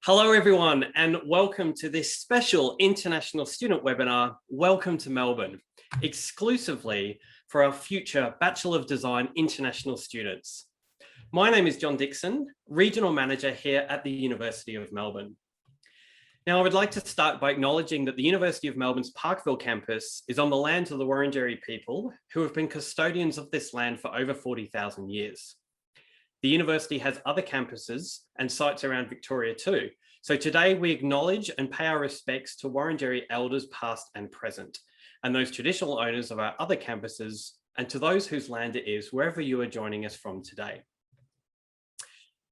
Hello everyone and welcome to this special international student webinar, Welcome to Melbourne, exclusively for our future Bachelor of Design international students. My name is John Dixon, Regional Manager here at the University of Melbourne. Now I would like to start by acknowledging that the University of Melbourne's Parkville campus is on the lands of the Wurundjeri people who have been custodians of this land for over 40,000 years. The university has other campuses and sites around Victoria too. So today we acknowledge and pay our respects to Wurundjeri elders past and present, and those traditional owners of our other campuses, and to those whose land it is, wherever you are joining us from today.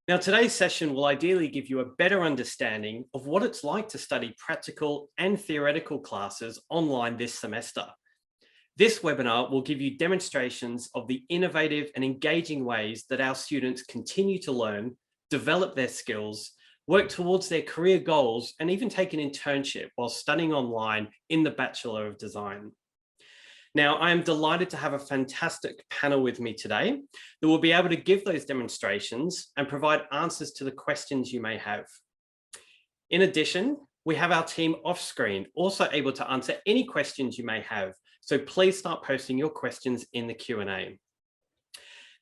Now today's session will ideally give you a better understanding of what it's like to study practical and theoretical classes online this semester. This webinar will give you demonstrations of the innovative and engaging ways that our students continue to learn, develop their skills, work towards their career goals, and even take an internship while studying online in the Bachelor of Design. Now, I am delighted to have a fantastic panel with me today that will be able to give those demonstrations and provide answers to the questions you may have. In addition, we have our team off screen, also able to answer any questions you may have. So please start posting your questions in the Q&A.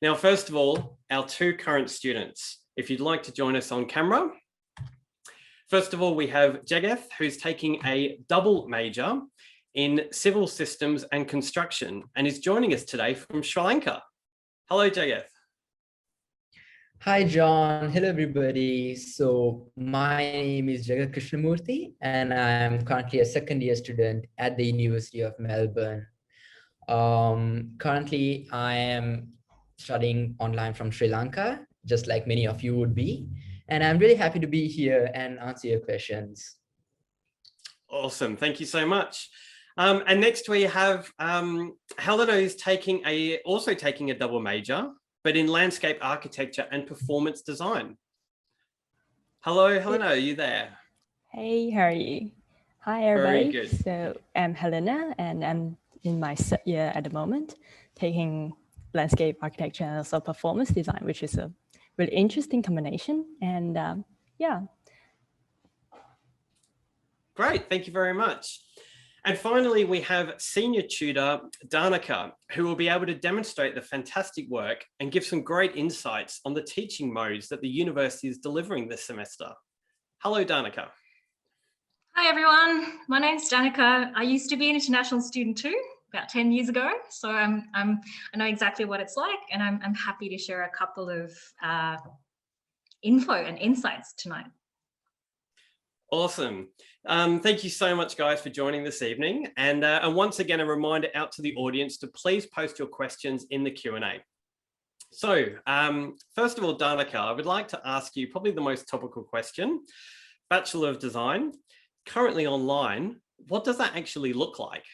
Now, first of all, our two current students, if you'd like to join us on camera. First of all, we have Jagath, who's taking a double major in civil systems and construction and is joining us today from Sri Lanka. Hello, Jagath. Hi, John. Hello, everybody. So my name is Jagat Krishnamurthy, and I'm currently a second-year student at the University of Melbourne. Currently, I am studying online from Sri Lanka, just like many of you would be. And I'm really happy to be here and answer your questions. Awesome. Thank you so much. And next we have Helena, who's also taking a double major, but in landscape architecture and performance design. Hello, Helena, are you there? Hey, how are you? Hi, everybody. Very good. So I'm Helena, and I'm in my third year at the moment, taking landscape architecture and also performance design, which is a really interesting combination. And yeah. Great, thank you very much. And finally, we have senior tutor Danica, who will be able to demonstrate the fantastic work and give some great insights on the teaching modes that the university is delivering this semester. Hello, Danica. Hi, everyone. My name's Danica. I used to be an international student too, about 10 years ago. So I know exactly what it's like, and I'm happy to share a couple of info and insights tonight. Awesome. Thank you so much, guys, for joining this evening. And once again, a reminder out to the audience to please post your questions in the Q&A. So first of all, Danica, I would like to ask you probably the most topical question. Bachelor of Design, currently online, what does that actually look like?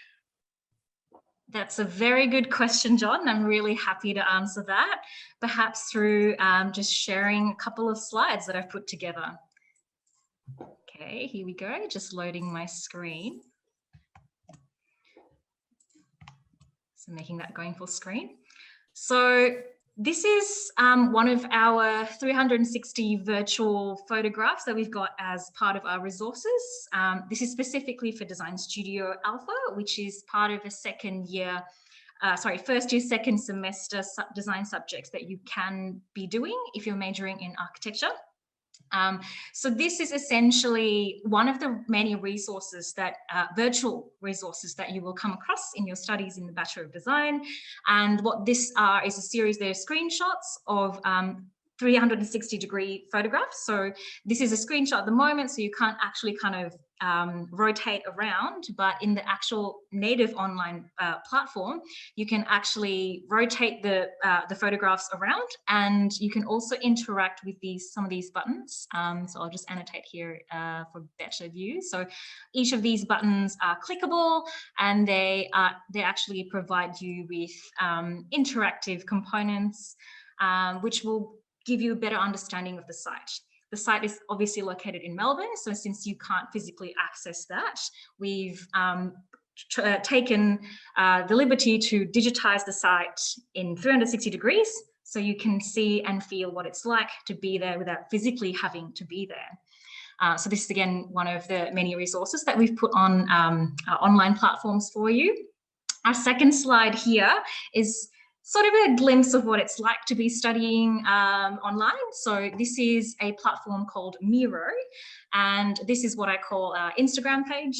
That's a very good question, John. I'm really happy to answer that, perhaps through just sharing a couple of slides that I've put together. Okay, here we go, just loading my screen. So making that going full screen. So this is one of our 360 virtual photographs that we've got as part of our resources. This is specifically for Design Studio Alpha, which is part of a first year, second semester design subjects that you can be doing if you're majoring in architecture. So this is essentially one of the many resources that virtual resources that you will come across in your studies in the Bachelor of Design. And what this is a series, they're screenshots of 360-degree photographs. So this is a screenshot at the moment, so you can't actually kind of rotate around, but in the actual native online platform, you can actually rotate the photographs around, and you can also interact with some of these buttons. So I'll just annotate here for better view. So each of these buttons are clickable, and they actually provide you with interactive components, which will give you a better understanding of the site. The site is obviously located in Melbourne, so since you can't physically access that, we've taken the liberty to digitize the site in 360 degrees, so you can see and feel what it's like to be there without physically having to be there. So this is again one of the many resources that we've put on our online platforms for you. Our second slide here is sort of a glimpse of what it's like to be studying online. So this is a platform called Miro, and this is what I call our Instagram page,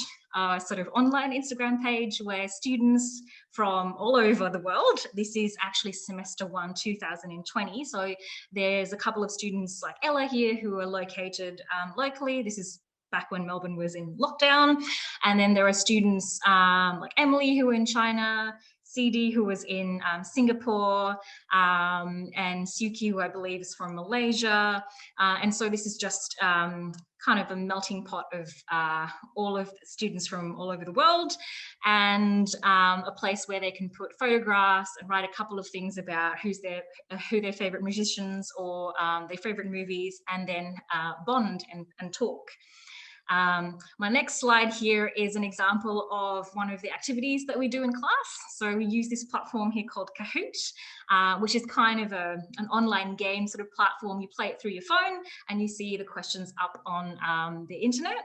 sort of online Instagram page where students from all over the world, this is actually semester 1, 2020. So there's a couple of students like Ella here who are located locally. This is back when Melbourne was in lockdown. And then there are students like Emily who are in China, CD who was in Singapore, and Suki who I believe is from Malaysia. And so this is just kind of a melting pot of all of the students from all over the world, and a place where they can put photographs and write a couple of things about who their favorite musicians or their favorite movies, and then bond and talk. My next slide here is an example of one of the activities that we do in class. So we use this platform here called Kahoot, which is kind of an online game sort of platform. You play it through your phone and you see the questions up on the internet.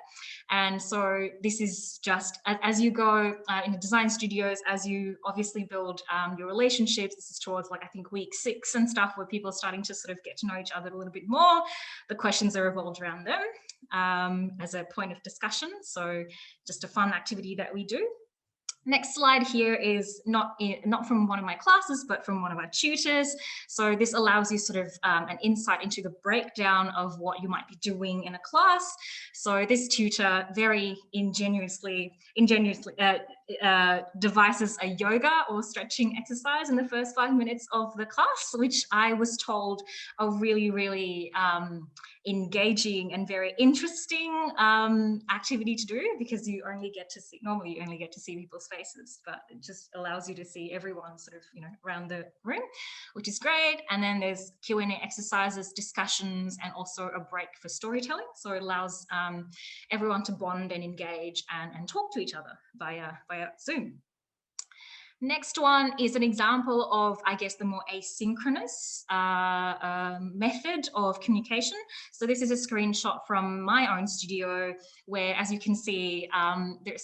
And so this is just as you go in the design studios, as you obviously build your relationships, this is towards like I think week 6 and stuff where people are starting to sort of get to know each other a little bit more. The questions are evolved around them as a point of discussion. So just a fun activity that we do. Next slide here is not from one of my classes, but from one of our tutors. So this allows you sort of an insight into the breakdown of what you might be doing in a class. So this tutor very ingeniously devises a yoga or stretching exercise in the first 5 minutes of the class, which I was told a really, really engaging and very interesting activity to do, because you only get to see, normally you only get to see people's faces, but it just allows you to see everyone sort of, you know, around the room, which is great. And then there's Q&A exercises, discussions, and also a break for storytelling. So it allows everyone to bond and engage and talk to each other via Zoom. Next one is an example of, I guess, the more asynchronous method of communication. So this is a screenshot from my own studio where, as you can see,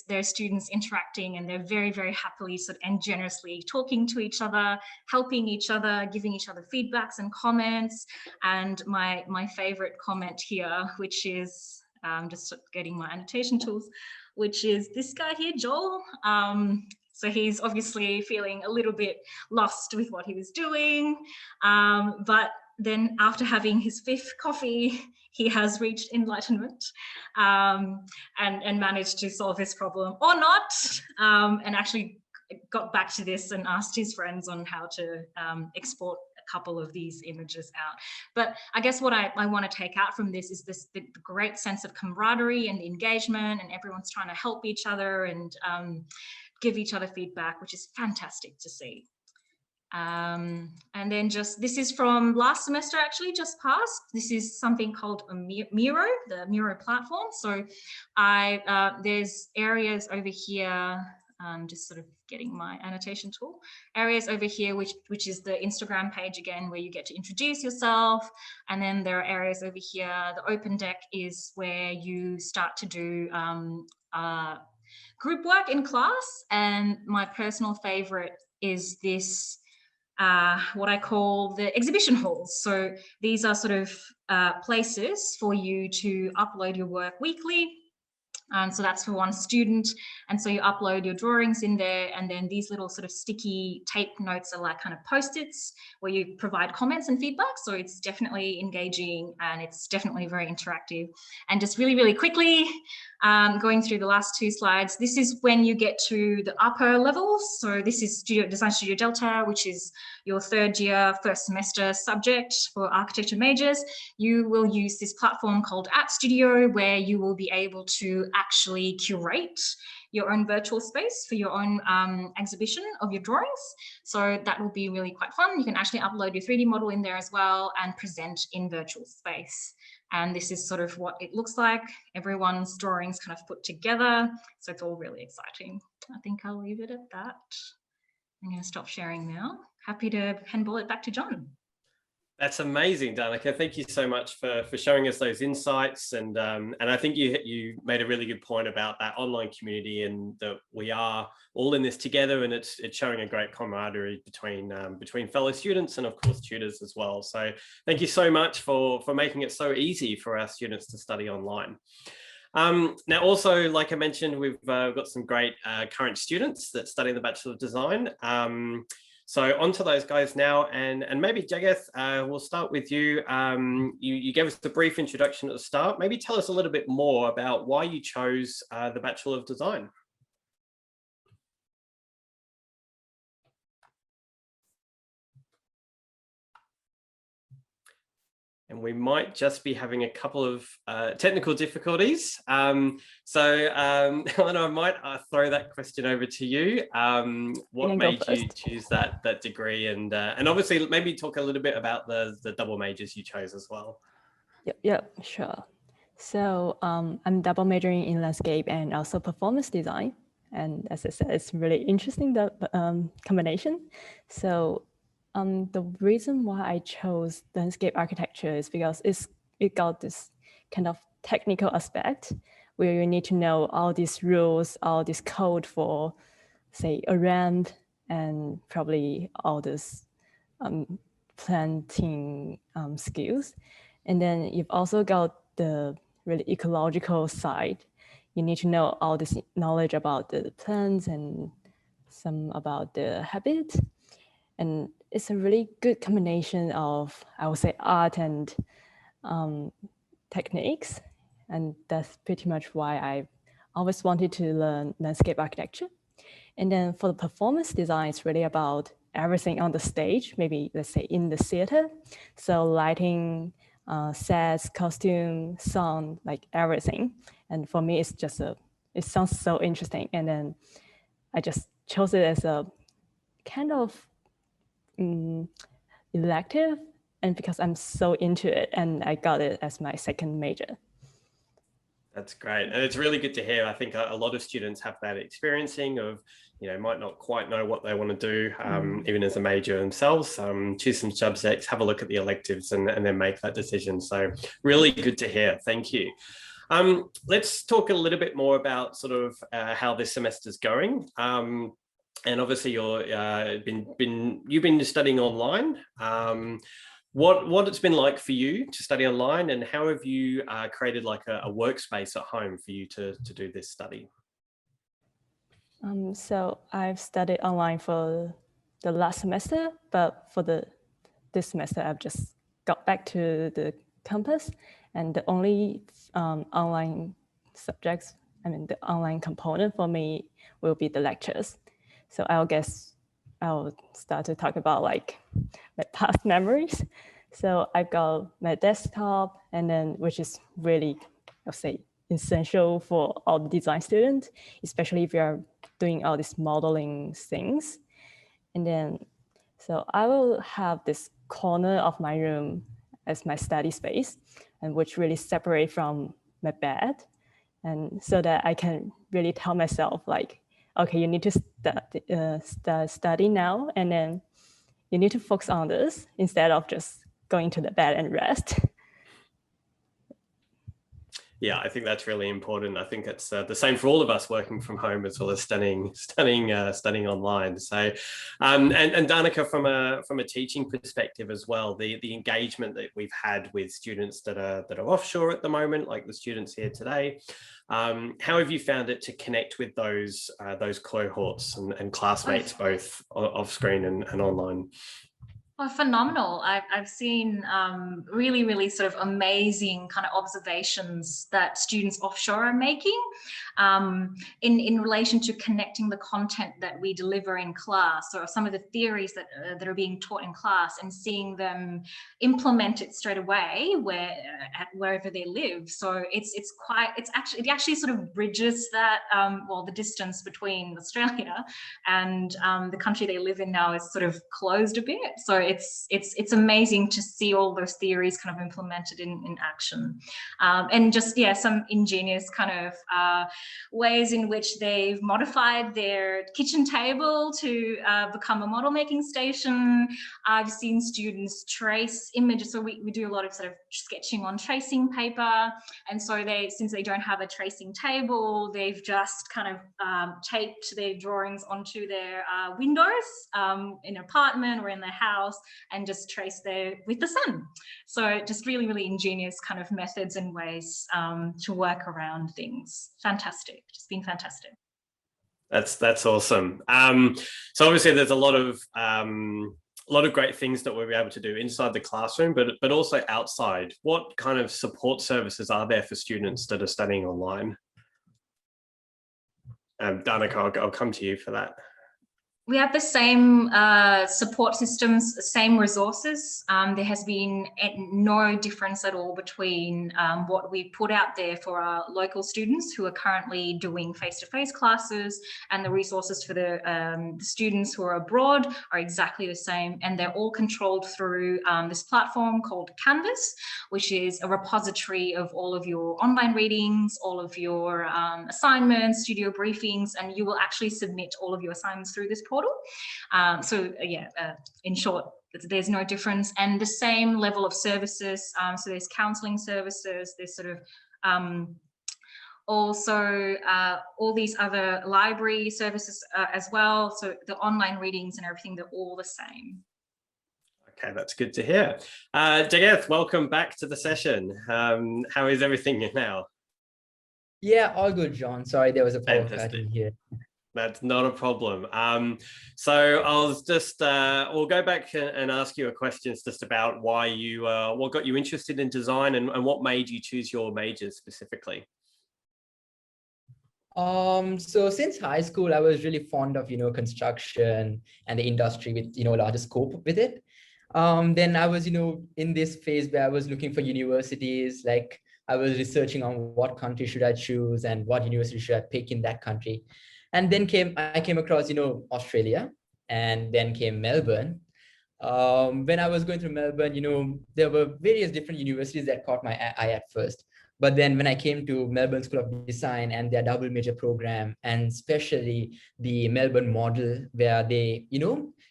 there's students interacting, and they're very, very happily and generously talking to each other, helping each other, giving each other feedbacks and comments. And my favorite comment here, which is just getting my annotation tools, which is this guy here, Joel. So he's obviously feeling a little bit lost with what he was doing. But then after having his 5th coffee, he has reached enlightenment and managed to solve his problem or not, and actually got back to this and asked his friends on how to export a couple of these images out. But I guess what I want to take out from this is the great sense of camaraderie and engagement, and everyone's trying to help each other and give each other feedback, which is fantastic to see. And then this is from last semester, actually just passed. This is something called a Miro, the Miro platform. So there's areas over here, just sort of getting my annotation tool, areas over here, which is the Instagram page again, where you get to introduce yourself. And then there are areas over here. The open deck is where you start to do group work in class. And my personal favorite is this, what I call the exhibition halls. So these are sort of places for you to upload your work weekly. So that's for one student. And so you upload your drawings in there, and then these little sort of sticky tape notes are like kind of post-its where you provide comments and feedback. So it's definitely engaging, and it's definitely very interactive. And just really, really quickly, going through the last 2 slides, this is when you get to the upper levels. So this is Design Studio Delta, which is your 3rd year, 1st semester subject for architecture majors. You will use this platform called App Studio, where you will be able to actually curate your own virtual space for your own exhibition of your drawings. So that will be really quite fun. You can actually upload your 3D model in there as well and present in virtual space. And this is sort of what it looks like. Everyone's drawings kind of put together. So it's all really exciting. I think I'll leave it at that. I'm going to stop sharing now. Happy to handball it back to John. That's amazing, Danica. Thank you so much for showing us those insights. And I think you made a really good point about that online community, and that we are all in this together, and it's showing a great camaraderie between fellow students and of course tutors as well. So thank you so much for making it so easy for our students to study online. Now, also, like I mentioned, we've got some great current students that study the Bachelor of Design. So on to those guys now, and maybe Jagath, we'll start with you. You gave us the brief introduction at the start. Maybe tell us a little bit more about why you chose the Bachelor of Design. And we might just be having a couple of technical difficulties. Helena, I might throw that question over to you. What made you choose that degree? And obviously maybe talk a little bit about the double majors you chose as well. Yep, sure. So I'm double majoring in landscape and also performance design. And as I said, it's really interesting, the combination. So the reason why I chose landscape architecture is because it got this kind of technical aspect where you need to know all these rules, all this code for, say, a ramp, and probably all this planting skills. And then you've also got the really ecological side. You need to know all this knowledge about the plants and some about the habit. And it's a really good combination of, I would say, art and techniques. And that's pretty much why I always wanted to learn landscape architecture. And then for the performance design, it's really about everything on the stage, maybe let's say in the theater. So lighting, sets, costume, sound, like everything. And for me, it's just it sounds so interesting. And then I just chose it as a kind of elective, and because I'm so into it, and I got it as my second major. That's great. And it's really good to hear. I think a lot of students have that experiencing of, might not quite know what they want to do, even as a major themselves. Choose some subjects, have a look at the electives, and then make that decision. So really good to hear. Thank you. Let's talk a little bit more about sort of how this semester's going. And obviously you've been studying online. What it's been like for you to study online, and how have you created like a workspace at home for you to do this study? So I've studied online for the last semester, but for this semester, I've just got back to the campus, and the only online subjects, the online component for me will be the lectures. So I'll start to talk about like my past memories. So I've got my desktop, and then which is really, I'll say, essential for all the design students, especially if you're doing all these modeling things. And then, so I will have this corner of my room as my study space, and which really separate from my bed. And so that I can really tell myself like, okay, you need to study now, and then you need to focus on this instead of just going to the bed and rest. Yeah, I think that's really important. I think it's the same for all of us working from home as well as studying online. So, and Danica, from a teaching perspective as well, the engagement that we've had with students that are offshore at the moment, like the students here today, how have you found it to connect with those cohorts and classmates, both off screen and online? Oh, phenomenal. I've seen really, really sort of amazing kind of observations that students offshore are making in relation to connecting the content that we deliver in class, or some of the theories that are being taught in class, and seeing them implement it straight away wherever they live. So it actually sort of bridges that the distance between Australia and the country they live in now is sort of closed a bit. So it's amazing to see all those theories kind of implemented in action, and just some ingenious kind of ways in which they've modified their kitchen table to become a model making station. I've seen students trace images. So we do a lot of sort of sketching on tracing paper. And so since they don't have a tracing table, they've just kind of taped their drawings onto their windows in an apartment or in their house and just trace there with the sun. So just really, really ingenious kind of methods and ways to work around things. Fantastic, just been fantastic. That's awesome. So obviously there's a lot of great things that we'll be able to do inside the classroom, but also outside. What kind of support services are there for students that are studying online? Danica, I'll come to you for that. We have the same support systems, same resources. There has been no difference at all between what we put out there for our local students who are currently doing face-to-face classes, and the resources for the students who are abroad are exactly the same. And they're all controlled through this platform called Canvas, which is a repository of all of your online readings, all of your assignments, studio briefings, and you will actually submit all of your assignments through this portal. In short, there's no difference, and the same level of services. So there's counselling services, there's sort of also all these other library services as well. So the online readings and everything, they're all the same. Okay, that's good to hear. Jagath, welcome back to the session. How is everything now? Yeah, all good, John. Sorry, there was a power cut in here. That's not a problem. So I'll just, we'll go back and ask you a question just about why you, what got you interested in design and what made you choose your major specifically? So since high school, I was really fond of, construction and the industry with, larger scope with it. Then I was, in this phase where I was looking for universities, like I was researching on what country should I choose and what university should I pick in that country. And then I came across, Australia, and then came Melbourne. When I was going through Melbourne, there were various different universities that caught my eye at first. But then when I came to Melbourne School of Design and their double major program, and especially the Melbourne model where they,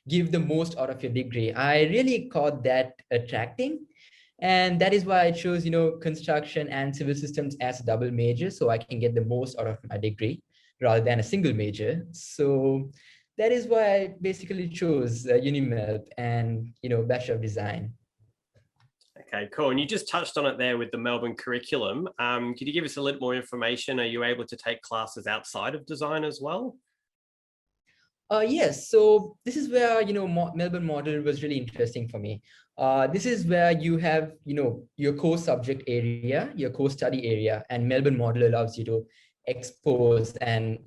give the most out of your degree, I really caught that attracting. And that is why I chose, construction and civil systems as a double major, so I can get the most out of my degree rather than a single major. So that is why I basically chose UniMelb and, Bachelor of Design. Okay, cool. And you just touched on it there with the Melbourne curriculum. Could you give us a little more information? Are you able to take classes outside of design as well? Yes, so this is where, Melbourne model was really interesting for me. This is where you have, your core subject area, your core study area, and Melbourne model allows you to expose and,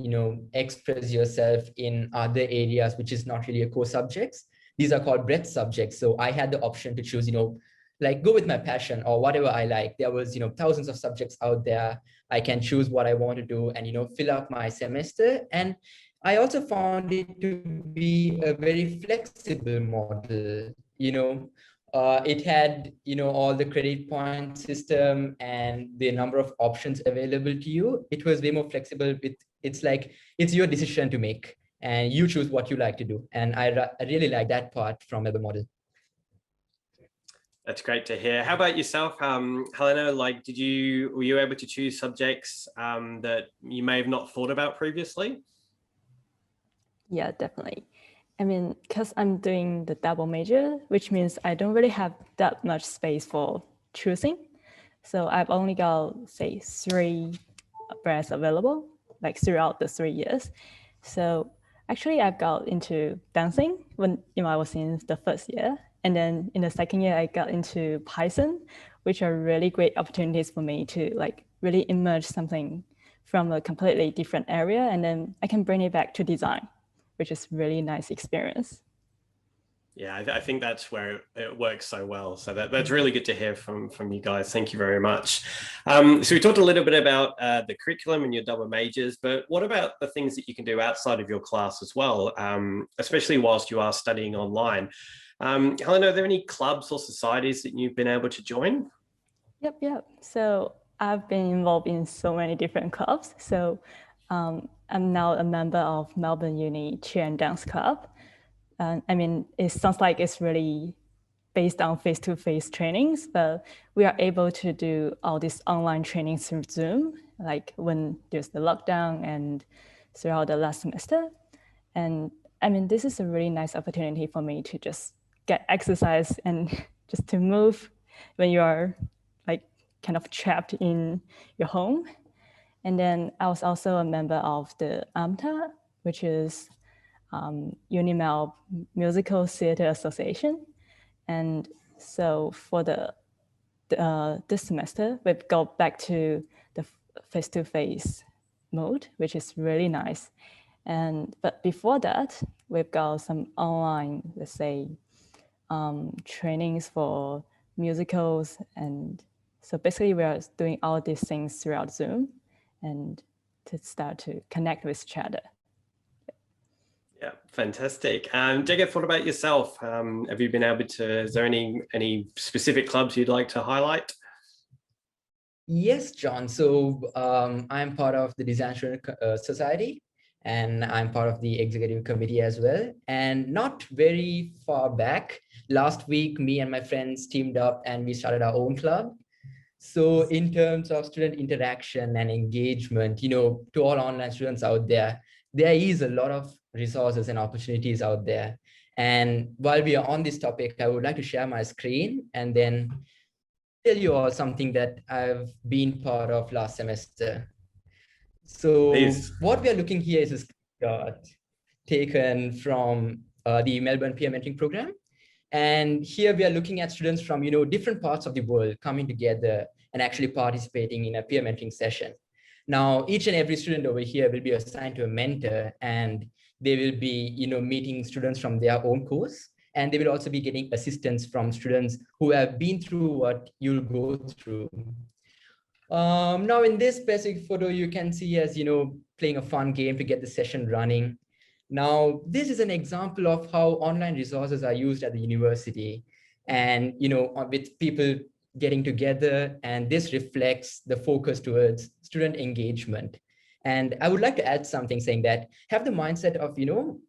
express yourself in other areas, which is not really a core subjects. These are called breadth subjects. So I had the option to choose, like go with my passion or whatever I like. There was, thousands of subjects out there. I can choose what I want to do and, fill out my semester. And I also found it to be a very flexible model. It had, all the credit point system and the number of options available to you. It was way more flexible. It's like, it's your decision to make and you choose what you like to do. And I really like that part from the model. That's great to hear. How about yourself, Helena? Like, were you able to choose subjects that you may have not thought about previously? Yeah, definitely. I mean, because I'm doing the double major, which means I don't really have that much space for choosing. So I've only got, say, 3 brands available, like throughout the 3 years. So actually, I've got into dancing when I was in the first year. And then in the second year, I got into Python, which are really great opportunities for me to like really immerse something from a completely different area. And then I can bring it back to design, which is really nice experience. Yeah, I think that's where it works so well. So that's really good to hear from you guys. Thank you very much. So we talked a little bit about the curriculum and your double majors, but what about the things that you can do outside of your class as well, especially whilst you are studying online? Helena, are there any clubs or societies that you've been able to join? Yep. So I've been involved in so many different clubs. So I'm now a member of Melbourne Uni Cheer and Dance Club. I mean, it sounds like it's really based on face-to-face trainings, but we are able to do all these online trainings through Zoom, like when there's the lockdown and throughout the last semester. And I mean, this is a really nice opportunity for me to just get exercise and just to move when you are like kind of trapped in your home. And then I was also a member of the AMTA, which is UniMel Musical Theatre Association. And so for this semester, we've got back to the face-to-face mode, which is really nice. But before that, we've got some online, let's say, trainings for musicals. And so basically we are doing all these things throughout Zoom and to start to connect with each other. Yeah, fantastic. Jagat, what about yourself? Have you been able to, is there any specific clubs you'd like to highlight? Yes, John. So I'm part of the Design Student Society, and I'm part of the executive committee as well. And not very far back, last week, me and my friends teamed up and we started our own club. So in terms of student interaction and engagement, you know, to all online students out there, there is a lot of resources and opportunities out there. And while we are on this topic, I would like to share my screen and then tell you all something that I've been part of last semester. So Please. what we are looking here is a screenshot taken from the Melbourne Peer Mentoring Program. And here we are looking at students from, you know, different parts of the world coming together and actually participating in a peer mentoring session. Now, each and every student over here will be assigned to a mentor, and they will be, you know, meeting students from their own course. And they will also be getting assistance from students who have been through what you'll go through. Now in this specific photo, you can see us, you know, playing a fun game to get the session running. Now, this is an example of how online resources are used at the university and, you know, with people getting together, and this reflects the focus towards student engagement. And I would like to add something saying that have the mindset of, you know,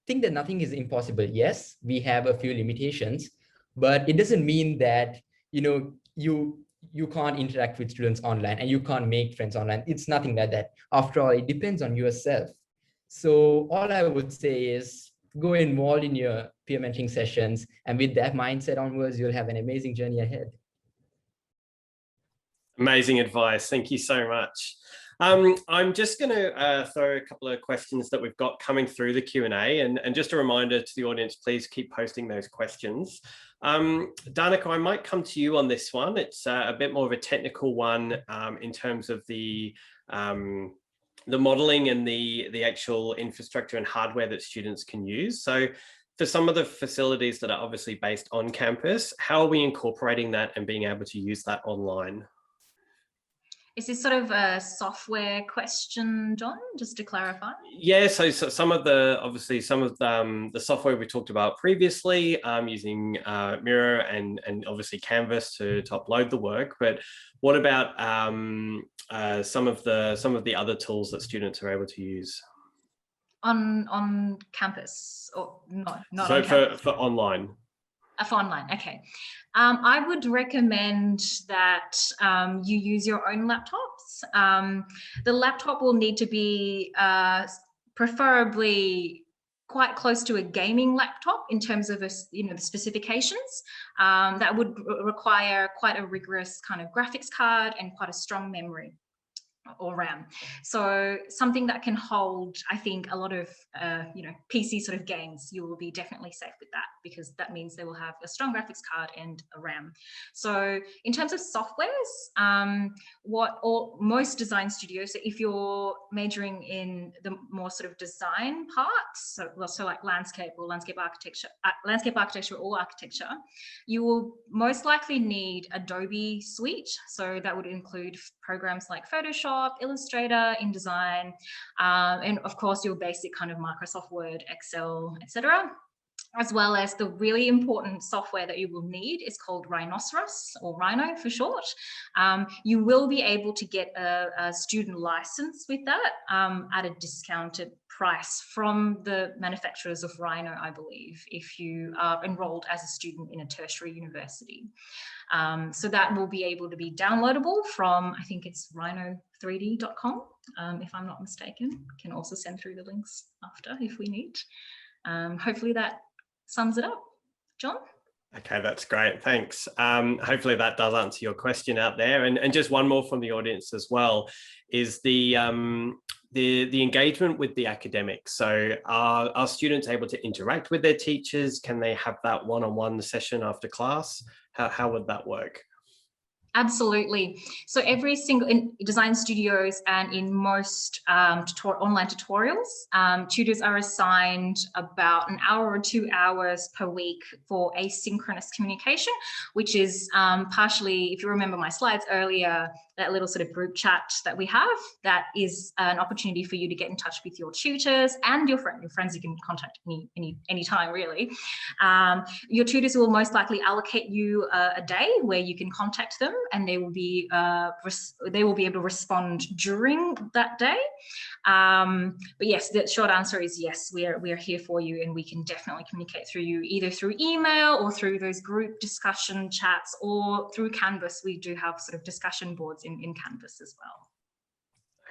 think that nothing is impossible. Yes, we have a few limitations, but it doesn't mean that, you know, you can't interact with students online and you can't make friends online. It's nothing like that. After all, it depends on yourself. So all I would say is go involved in your peer mentoring sessions, and with that mindset onwards, you'll have an amazing journey ahead. Amazing advice. Thank you so much. I'm just going to throw a couple of questions that we've got coming through the Q&A, and just a reminder to the audience, please keep posting those questions. Danica, I might come to you on this one. It's a bit more of a technical one in terms of the modeling and the actual infrastructure and hardware that students can use. So for some of the facilities that are obviously based on campus, how are we incorporating that and being able to use that online? Is this sort of a software question, John, just to clarify? Yeah, so some of the, obviously some of the software we talked about previously, using Miro and obviously Canvas to upload the work, but what about some of the other tools that students are able to use? On campus, or not so on campus? For online. For online, okay. I would recommend that you use your own laptops. The laptop will need to be preferably quite close to a gaming laptop in terms of, the specifications. That would require quite a rigorous kind of graphics card and quite a strong memory or RAM. So something that can hold, I think, a lot of, PC sort of games, you will be definitely safe with that, because that means they will have a strong graphics card and a RAM. So in terms of softwares, most design studios, so if you're majoring in the more sort of design parts, so like landscape architecture or architecture, you will most likely need Adobe Suite. So that would include programs like Photoshop, Illustrator, InDesign, and of course your basic kind of Microsoft Word, Excel, etc. as well as the really important software that you will need is called Rhinoceros, or Rhino for short. You will be able to get a student license with that at a discounted price from the manufacturers of Rhino, I believe, if you are enrolled as a student in a tertiary university. So that will be able to be downloadable from, I think it's rhino3d.com, if I'm not mistaken. Can also send through the links after if we need. Hopefully that sums it up. John? Okay, that's great. Thanks. Hopefully that does answer your question out there. And just one more from the audience as well is the engagement with the academics. So are students able to interact with their teachers? Can they have that one-on-one session after class? How would that work? Absolutely. So every single, in design studios and in most online tutorials, tutors are assigned about an hour or 2 hours per week for asynchronous communication, which is partially, if you remember my slides earlier, that little sort of group chat that we have, that is an opportunity for you to get in touch with your tutors and your friends you can contact any time really. Your tutors will most likely allocate you a day where you can contact them, and they will be able to respond during that day. But yes, the short answer is yes, we are here for you, and we can definitely communicate through you, either through email or through those group discussion chats or through Canvas. We do have sort of discussion boards in Canvas as well.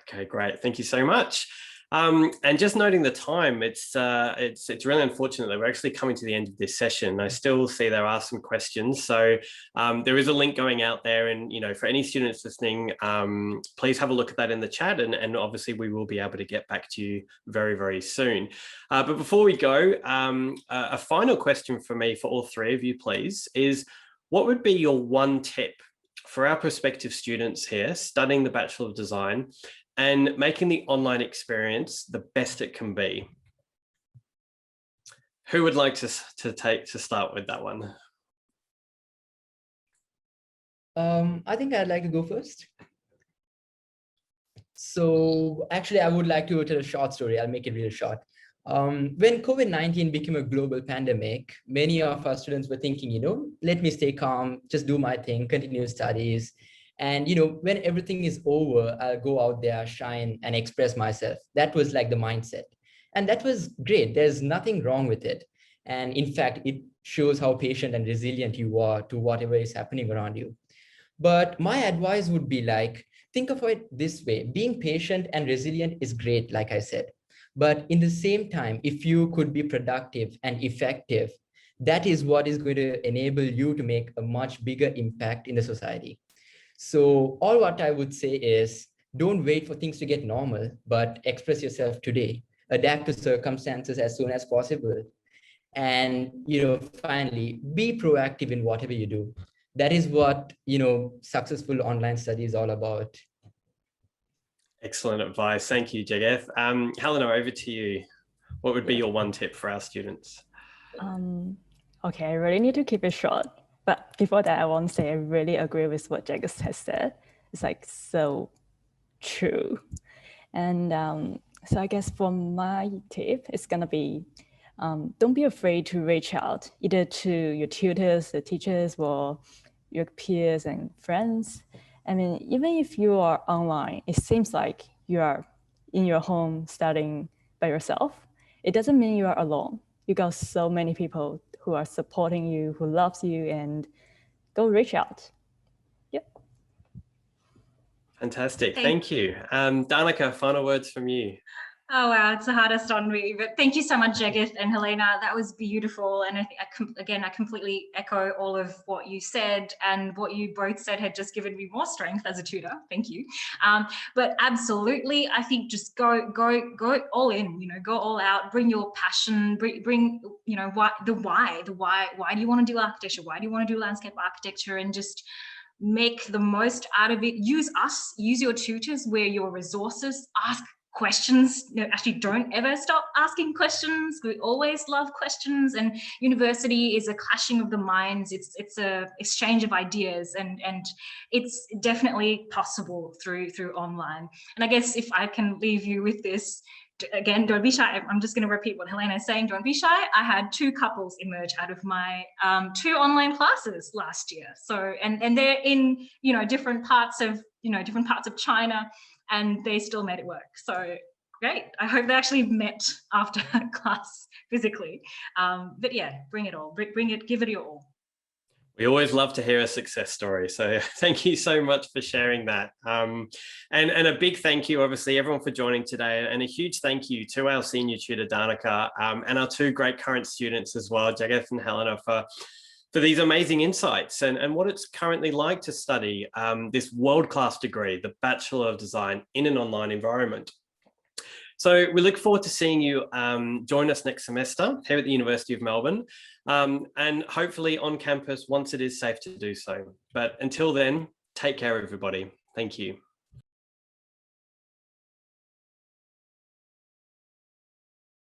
Okay, great. Thank you so much. And just noting the time, it's really unfortunate that we're actually coming to the end of this session. I still see there are some questions, so there is a link going out there, and for any students listening, please have a look at that in the chat, and obviously we will be able to get back to you very, very soon. But before we go, a final question for me for all three of you, please, is what would be your one tip for our prospective students here studying the Bachelor of Design and making the online experience the best it can be? Who would like to start with that one? I think I'd like to go first. So actually, I would like to tell a short story. I'll make it really short. When COVID-19 became a global pandemic, many of our students were thinking, let me stay calm, just do my thing, continue studies. And, when everything is over, I'll go out there, shine and express myself. That was like the mindset. And that was great. There's nothing wrong with it. And in fact, it shows how patient and resilient you are to whatever is happening around you. But my advice would be think of it this way. Being patient and resilient is great, like I said. But in the same time, if you could be productive and effective, that is what is going to enable you to make a much bigger impact in the society. So all what I would say is, don't wait for things to get normal, but express yourself today. Adapt to circumstances as soon as possible. And, finally, be proactive in whatever you do. That is what, successful online study is all about. Excellent advice. Thank you, Jagath. Helena, over to you. What would be your one tip for our students? Okay, I really need to keep it short. But before that, I want to say I really agree with what Jagath has said. It's so true. And so I guess for my tip, it's going to be, don't be afraid to reach out either to your tutors, the teachers, or your peers and friends. I mean, even if you are online, it seems like you are in your home studying by yourself. It doesn't mean you are alone. You got so many people who are supporting you, who loves you, and go reach out. Yep. Fantastic. Thank you. Danica, final words from you. Oh, wow, it's the hardest on me, but thank you so much, Jagath and Helena. That was beautiful. And I think, I completely echo all of what you said, and what you both said had just given me more strength as a tutor. Thank you. But absolutely, I think just go all in, go all out, bring your passion, bring why do you want to do architecture? Why do you want to do landscape architecture? And just make the most out of it. Use your tutors, where your resources, ask questions. Actually, don't ever stop asking questions. We always love questions, and university is a clashing of the minds. It's a exchange of ideas, and it's definitely possible through online. And I guess if I can leave you with this, again, don't be shy. I'm just going to repeat what Helena is saying. Don't be shy. I had 2 couples emerge out of my 2 online classes last year. So, and they're in, different parts of China, and they still made it work. So great. I hope they actually met after class physically. But yeah, bring it all. Bring it. Give it your all. We always love to hear a success story. So thank you so much for sharing that. And a big thank you, obviously, everyone for joining today. And a huge thank you to our senior tutor, Danica, and our 2 great current students as well, Jagat and Helena, for these amazing insights and what it's currently like to study this world-class degree, the Bachelor of Design, in an online environment. So we look forward to seeing you join us next semester here at the University of Melbourne, and hopefully on campus once it is safe to do so. But until then, take care, everybody. Thank you.